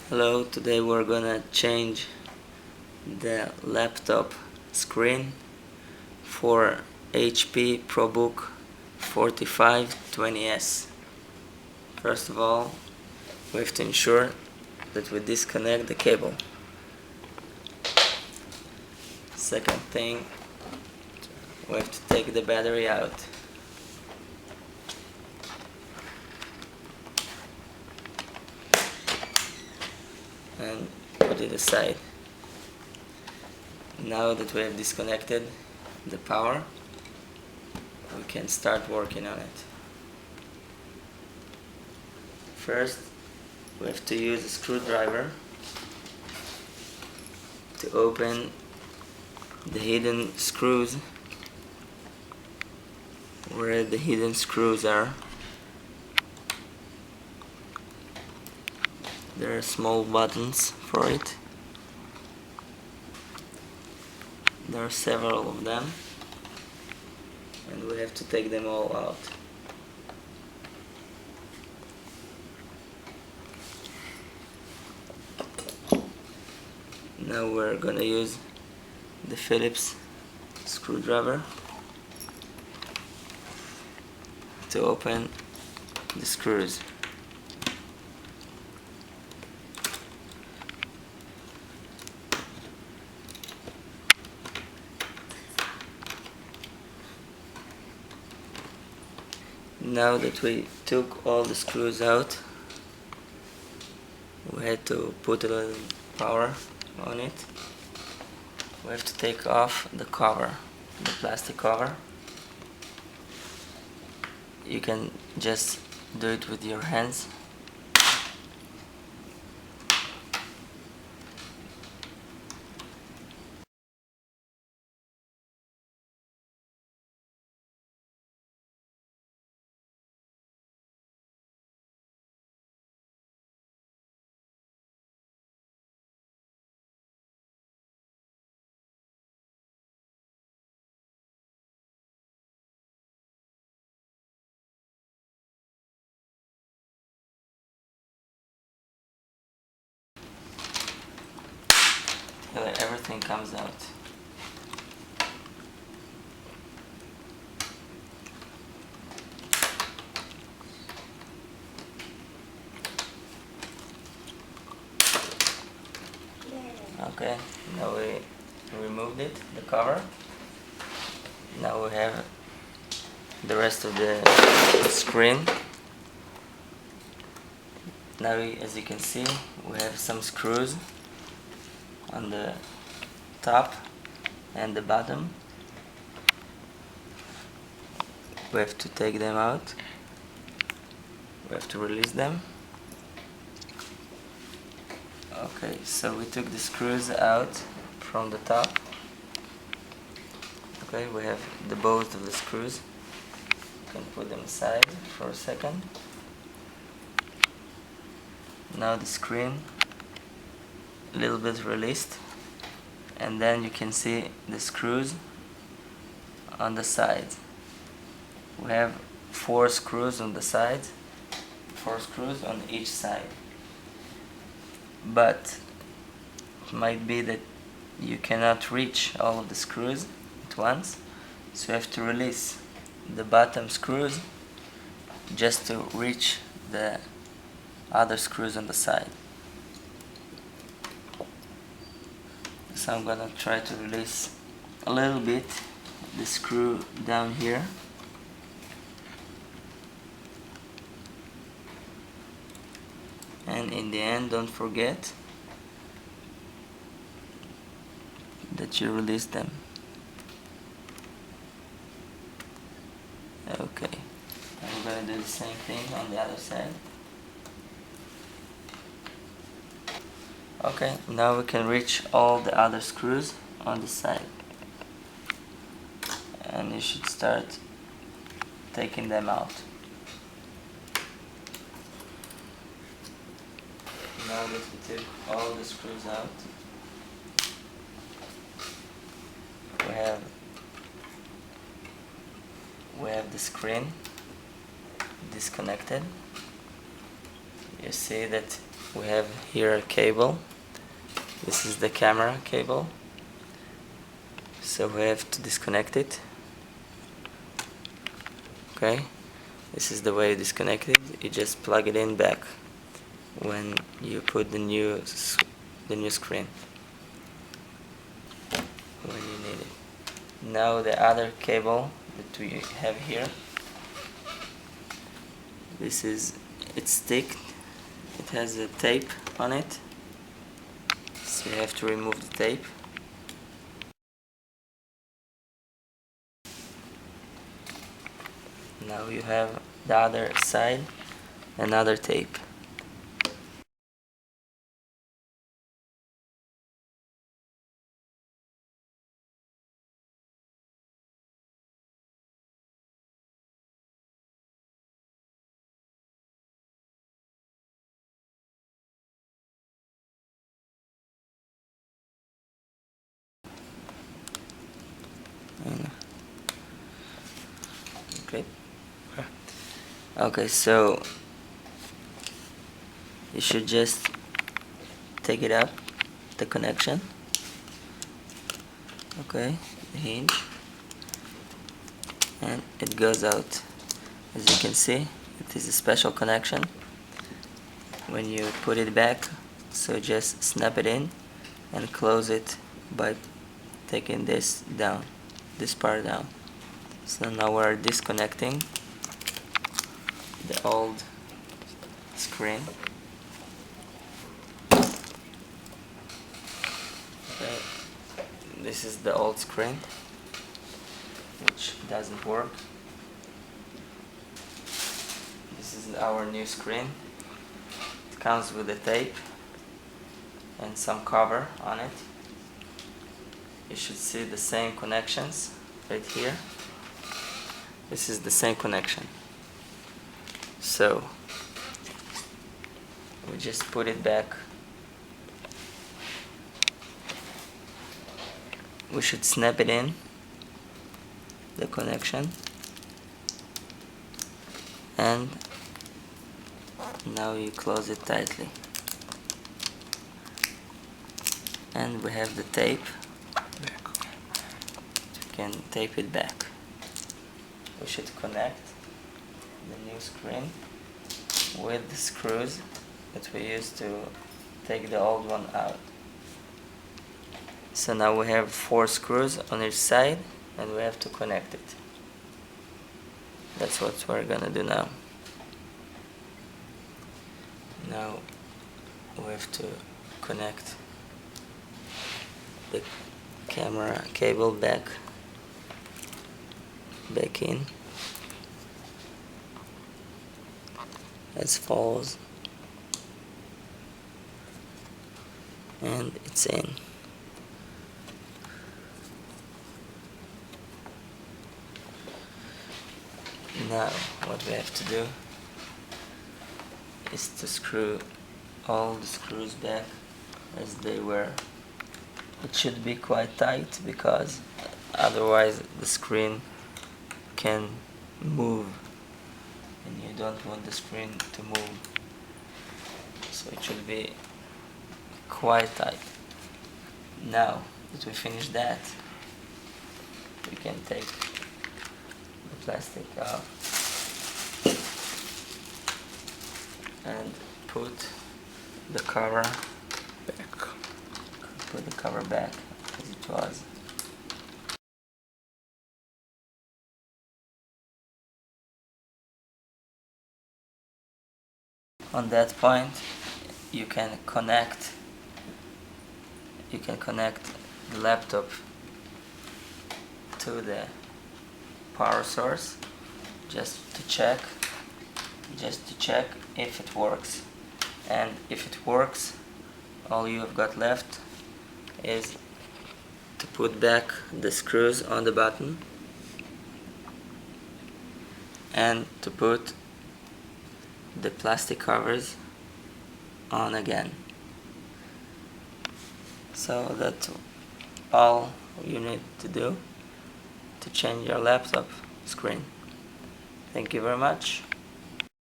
Hello, today we're gonna change the laptop screen for HP ProBook 4520S. First of all, we have to ensure that we disconnect the cable. Second thing, we have to take the battery out. And put it aside. Now that we have disconnected the power, we can start working on it. First, we have to use a screwdriver to open the hidden screws. Where the hidden screws are, there are small buttons for it. There are several of them, and we have to take them all out. Now we're gonna use the Phillips screwdriver to open the screws. Now that we took all the screws out, we had to put a little power on it. We have to take off the cover, the plastic cover. You can just do it with your hands. Till everything comes out. Okay, now we removed it, the cover. Now we have the rest of the screen. Now, as you can see, we have some screws on the top and the bottom. We have to take them out. We have to release them. Okay, so we took the screws out from the top. Okay, we have the both of the screws. You can put them aside for a second. Now the screen, a little bit released, and then you can see the screws on the side. We have 4 screws on the side, 4 screws on each side. But it might be that you cannot reach all of the screws at once, so you have to release the bottom screws just to reach the other screws on the side. So I'm gonna try to release a little bit the screw down here. And in the end, don't forget that you release them. Okay, I'm gonna do the same thing on the other side. Okay, now we can reach all the other screws on the side. And you should start taking them out. Now that we took all the screws out, we have the screen disconnected. You see that we have here a cable. This is the camera cable, so we have to disconnect it. Okay, this is the way you disconnect it. You just plug it in back when you put the new screen when you need it. Now the other cable that we have here, it's thick, it has a tape on it, so you have to remove the tape. Now you have the other side, another tape. Okay. Okay, so you should just take it out, the connection. Okay, the hinge, and it goes out. As you can see, it is a special connection. When you put it back, so just snap it in and close it by taking this down, this part down. So now we're disconnecting the old screen. Okay. This is the old screen, which doesn't work. This is our new screen. It comes with a tape and some cover on it. You should see the same connections right here. This is the same connection. So we just put it back. We should snap it in, the connection, and now you close it tightly. And we have the tape. You can tape it back. We should connect the new screen with the screws that we used to take the old one out. So now we have 4 screws on each side, and we have to connect it. That's what we're gonna do now. Now we have to connect the camera cable back in as follows, and it's in. Now what we have to do is to screw all the screws back as they were. It should be quite tight because otherwise the screen can move, and you don't want the screen to move, so it should be quite tight. Now that we finished that, we can take the plastic off and put the cover back. Put the cover back as it was. On that point, you can connect the laptop to the power source just to check if it works. And if it works, all you have got left is to put back the screws on the button and to put the plastic covers on again. So that's all you need to do to change your laptop screen. Thank you very much.